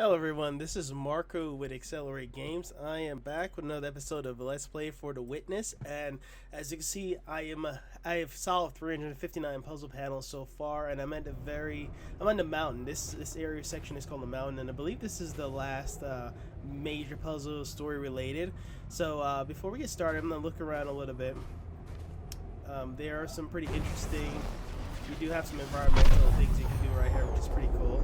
Hello everyone, this is Marco with Accelerate Games. I am back with another episode of Let's Play for the Witness, and as you can see, I have solved 359 puzzle panels so far, and I'm on the mountain. This area section is called the mountain, and I believe this is the last major puzzle story related. So before we get started, I'm gonna look around a little bit. There are some pretty interesting. We do have some environmental things you can do right here, which is pretty cool.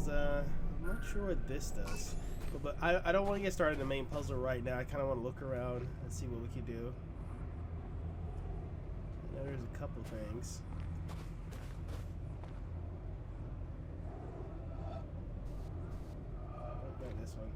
I'm not sure what this does, but I don't want to get started in the main puzzle right now. I kind of want to look around and see what we can do. I know there's a couple things. Oh, not this one.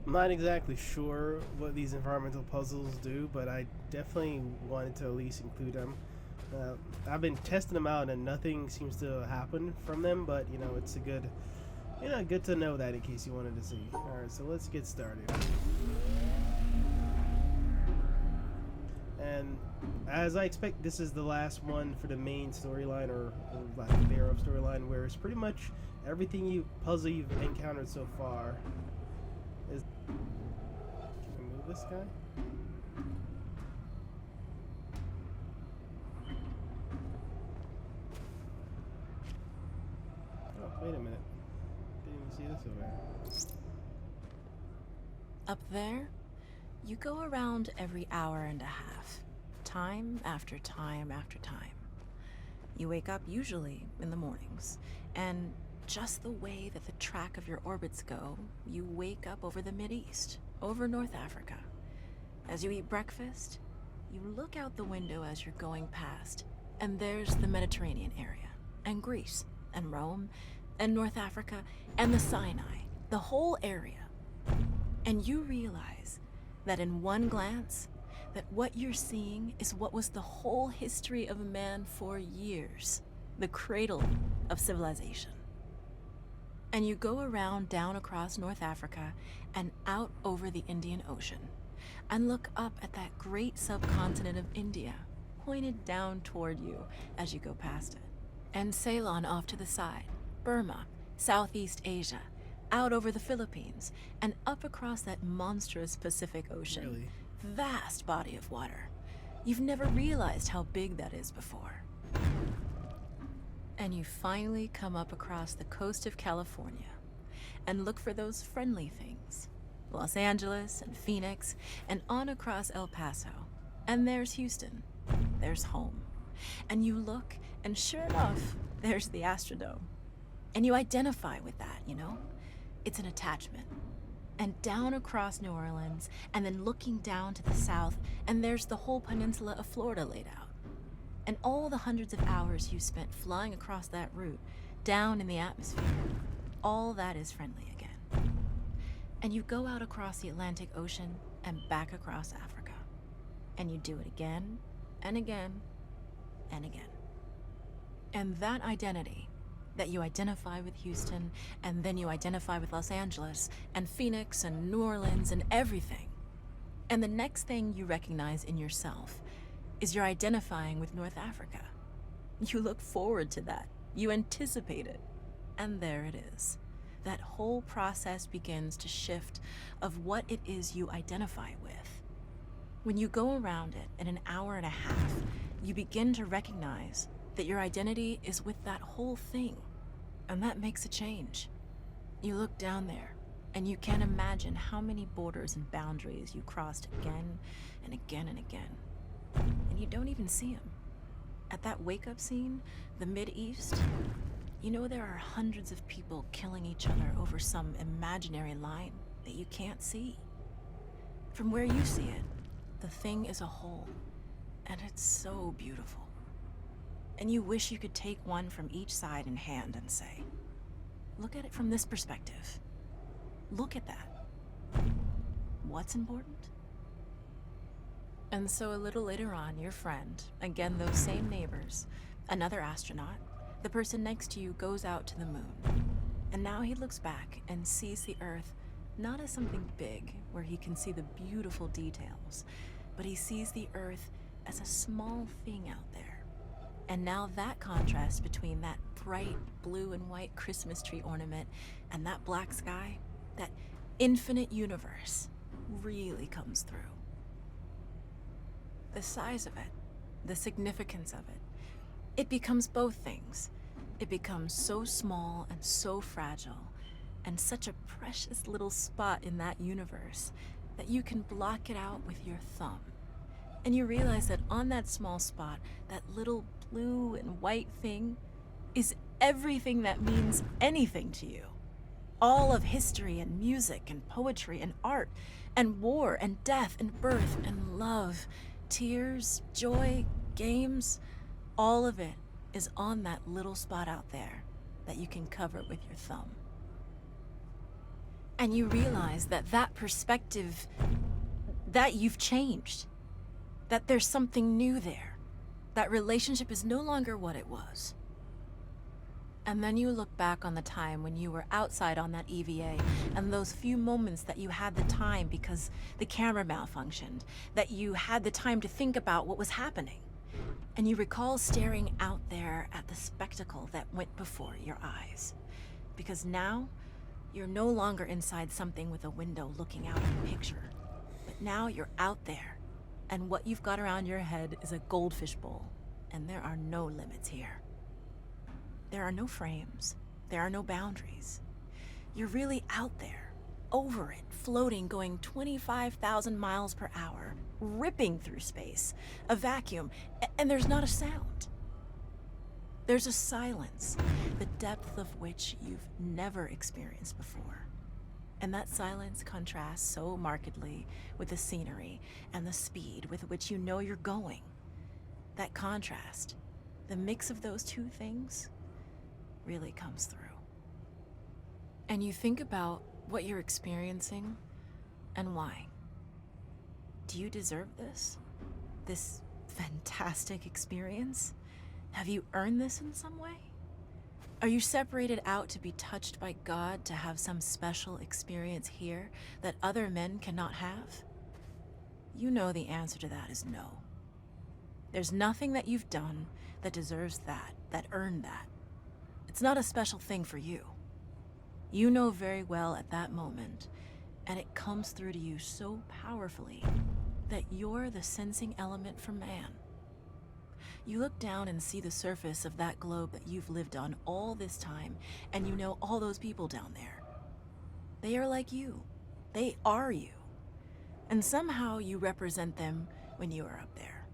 I'm not exactly sure what these environmental puzzles do, but I definitely wanted to at least include them. I've been testing them out and nothing seems to happen from them, but it's a good, good to know that in case you wanted to see. Alright, so let's get started. And as I expect, this is the last one for the main storyline or lack thereof storyline, where it's pretty much everything puzzle you've encountered so far. Can I move this guy? Oh, wait a minute. Didn't even see this over there. Up there, you go around every hour and a half, time after time after time. You wake up usually in the mornings, and just the way that the track of your orbits go, you wake up over the Mideast, over North Africa. As you eat breakfast, you look out the window as you're going past, and there's the Mediterranean area, and Greece, and Rome, and North Africa, and the Sinai, the whole area. And you realize that in one glance, that what you're seeing is what was the whole history of man for years, the cradle of civilization. And you go around down across North Africa and out over the Indian Ocean and look up at that great subcontinent of India pointed down toward you as you go past it. And Ceylon off to the side, Burma, Southeast Asia, out over the Philippines and up across that monstrous Pacific Ocean. Really? Vast body of water. You've never realized how big that is before. And you finally come up across the coast of California and look for those friendly things. Los Angeles and Phoenix and on across El Paso. And there's Houston. There's home. And you look and sure enough, there's the Astrodome. And you identify with that, It's an attachment. And down across New Orleans and then looking down to the south and there's the whole peninsula of Florida laid out. And all the hundreds of hours you spent flying across that route, down in the atmosphere, all that is friendly again. And you go out across the Atlantic Ocean and back across Africa. And you do it again and again and again. And that identity that you identify with Houston, and then you identify with Los Angeles, and Phoenix, and New Orleans, and everything. And the next thing you recognize in yourself is you're identifying with North Africa. You look forward to that. You anticipate it. And there it is. That whole process begins to shift of what it is you identify with. When you go around it in an hour and a half, you begin to recognize that your identity is with that whole thing. And that makes a change. You look down there, and you can't imagine how many borders and boundaries you crossed again and again and again. And you don't even see them. At that wake-up scene, the Mid-East, you know there are hundreds of people killing each other over some imaginary line that you can't see. From where you see it, the thing is a whole, and it's so beautiful. And you wish you could take one from each side in hand and say, look at it from this perspective. Look at that. What's important? And so a little later on, your friend, again those same neighbors, another astronaut, the person next to you goes out to the moon. And now he looks back and sees the Earth not as something big where he can see the beautiful details, but he sees the Earth as a small thing out there. And now that contrast between that bright blue and white Christmas tree ornament and that black sky, that infinite universe, really comes through. The size of it, the significance of it, it becomes both things. It becomes so small and so fragile, and such a precious little spot in that universe that you can block it out with your thumb. And you realize that on that small spot, that little blue and white thing is everything that means anything to you. All of history and music and poetry and art and war and death and birth and love, tears, joy, games, all of it is on that little spot out there that you can cover with your thumb. And you realize that that perspective, that you've changed, that there's something new there. That relationship is no longer what it was. And then you look back on the time when you were outside on that EVA and those few moments that you had the time because the camera malfunctioned, that you had the time to think about what was happening. And you recall staring out there at the spectacle that went before your eyes. Because now, you're no longer inside something with a window looking out at a picture. But now you're out there. And what you've got around your head is a goldfish bowl, and there are no limits here. There are no frames. There are no boundaries. You're really out there, over it, floating, going 25,000 miles per hour, ripping through space, a vacuum, and there's not a sound. There's a silence, the depth of which you've never experienced before. And that silence contrasts so markedly with the scenery and the speed with which you know you're going. That contrast, the mix of those two things, really comes through. And you think about what you're experiencing and why. Do you deserve this? This fantastic experience? Have you earned this in some way? Are you separated out to be touched by God to have some special experience here that other men cannot have? You know the answer to that is no. There's nothing that you've done that deserves that earned that. It's not a special thing for you. You know very well at that moment, and it comes through to you so powerfully that you're the sensing element for man. You look down and see the surface of that globe that you've lived on all this time, and you know all those people down there. They are like you. They are you. And somehow you represent them when you are up there.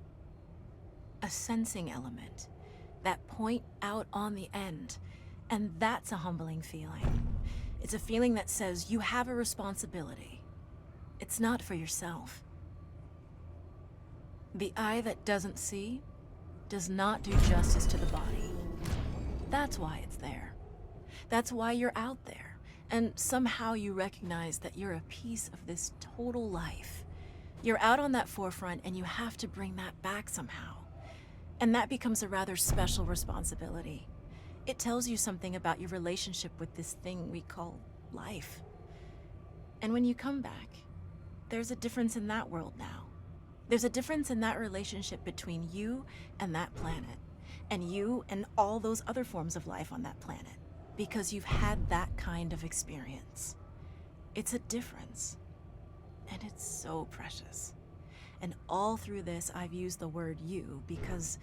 A sensing element, that point out on the end, and that's a humbling feeling. It's a feeling that says you have a responsibility. It's not for yourself. The eye that doesn't see does not do justice to the body. That's why it's there. That's why you're out there. And somehow you recognize that you're a piece of this total life. You're out on that forefront and you have to bring that back somehow. And that becomes a rather special responsibility. It tells you something about your relationship with this thing we call life. And when you come back, there's a difference in that world now. There's a difference in that relationship between you and that planet, and you and all those other forms of life on that planet, because you've had that kind of experience. It's a difference, and it's so precious. And all through this, I've used the word you because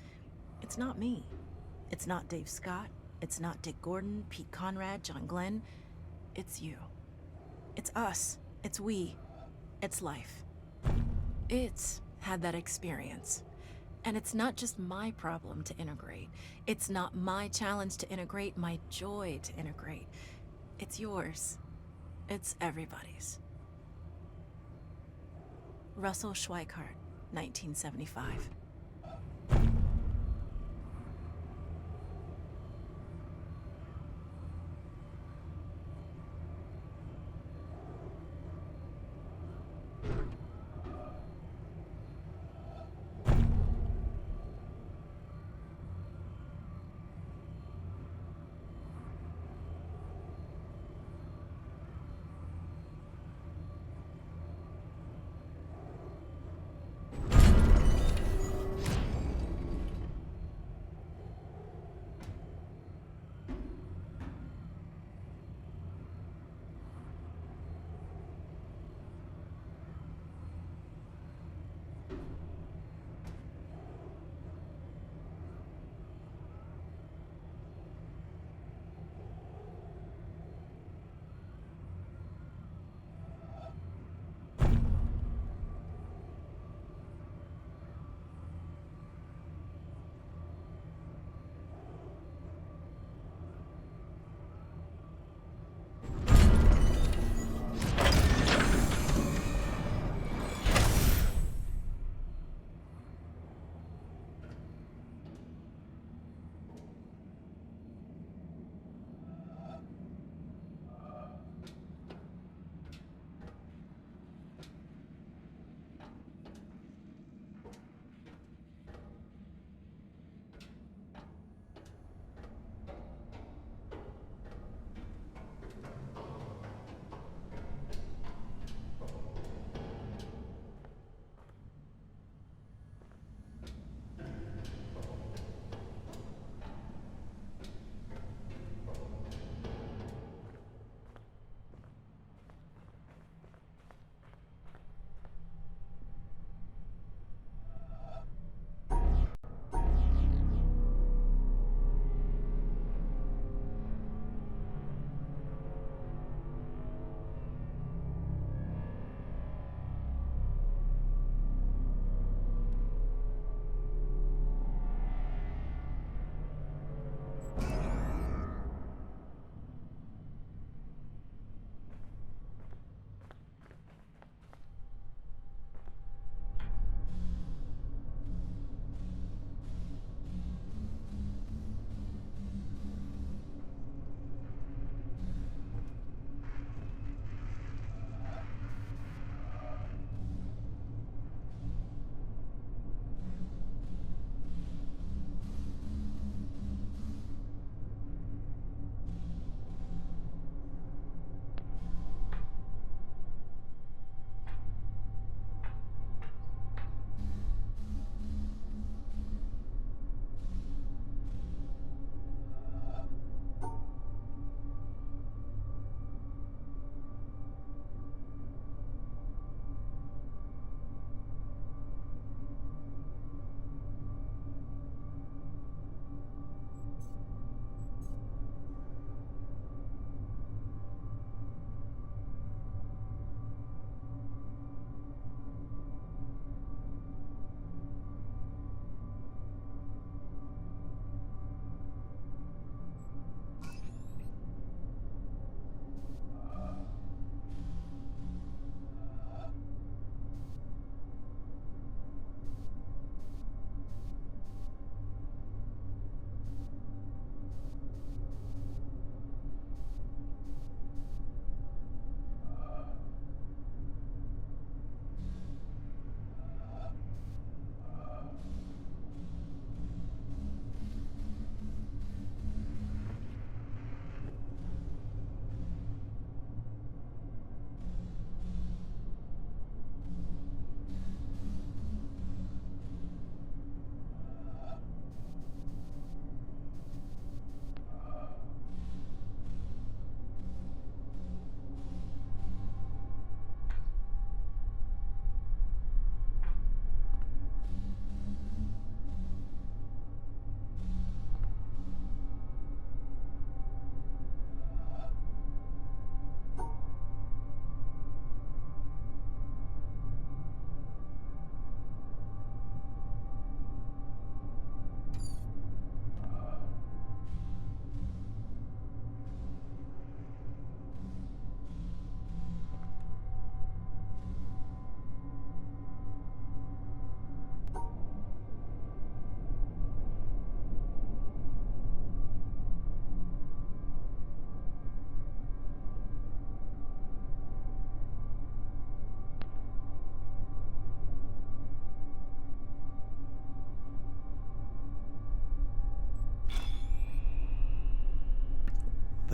it's not me. It's not Dave Scott. It's not Dick Gordon, Pete Conrad, John Glenn. It's you. It's us. It's we. It's life. It's had that experience. And it's not just my problem to integrate. It's not my challenge to integrate, my joy to integrate. It's yours. It's everybody's. Russell Schweikart, 1975.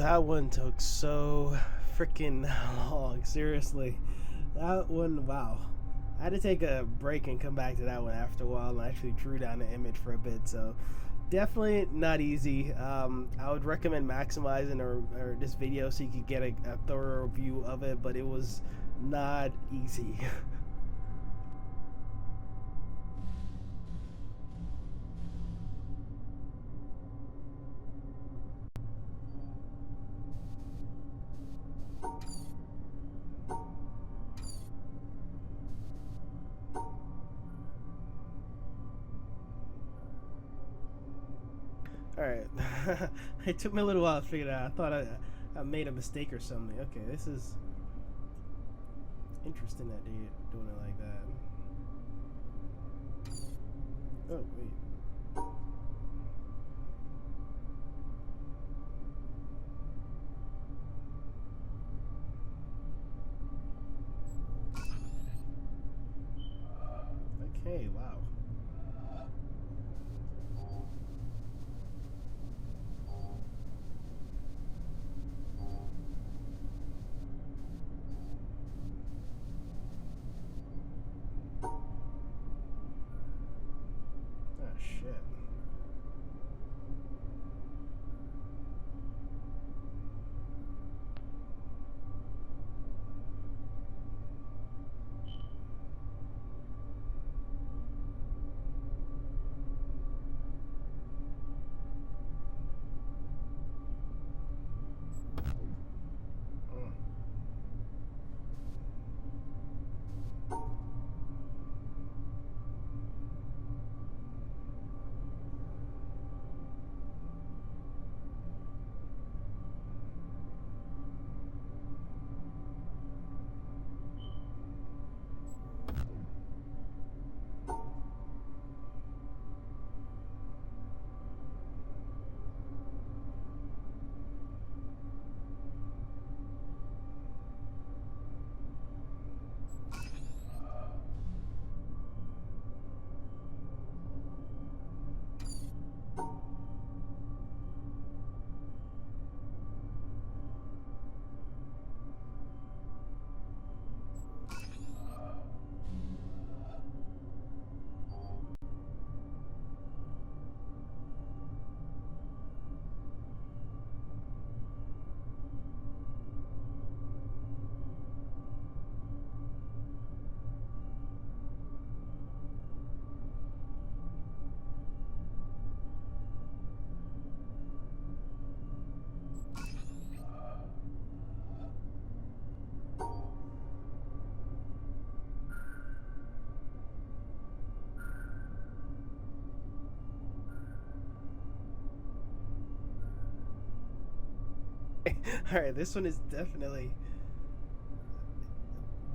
that one took so freaking long. Seriously. That one, wow. I had to take a break and come back to that one after a while and actually drew down the image for a bit. So definitely not easy. I would recommend maximizing or this video so you could get a thorough view of it, but it was not easy. Alright. It took me a little while to figure it out. I thought I made a mistake or something. Okay, this is interesting that they're doing it like that. Oh, wait. Okay, wow. Oh, shit. Mm. Alright, this one is definitely...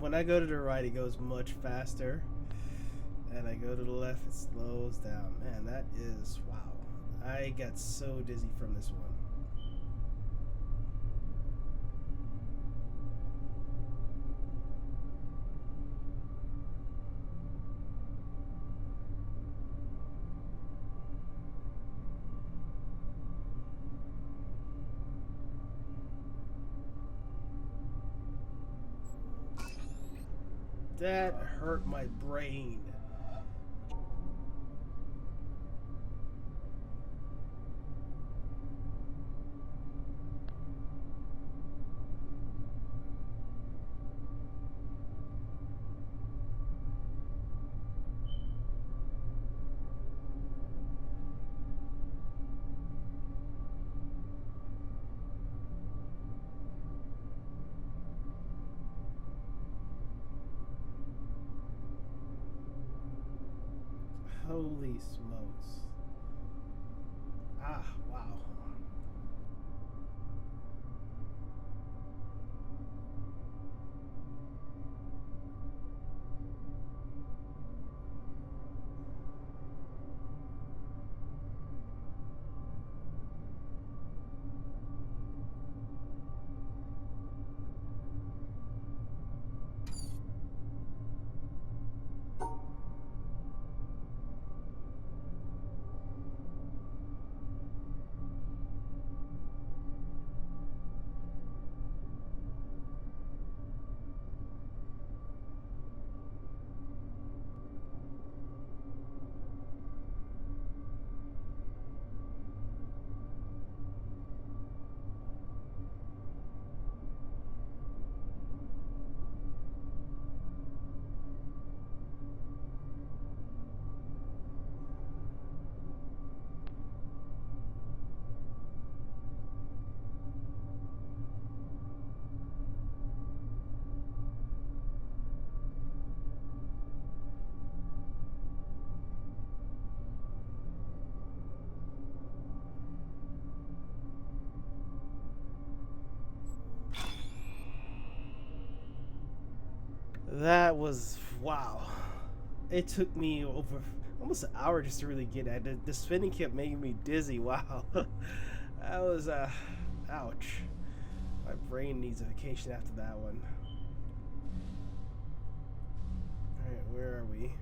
When I go to the right, it goes much faster. And I go to the left, it slows down. Man, that is... Wow. I got so dizzy from this one. That hurt my brain. Holy smokes. Ah, wow. That was wow. It took me over almost an hour just to really get at it. The spinning kept making me dizzy. Wow. That was ouch. My brain needs a vacation after that one. Alright, where are we?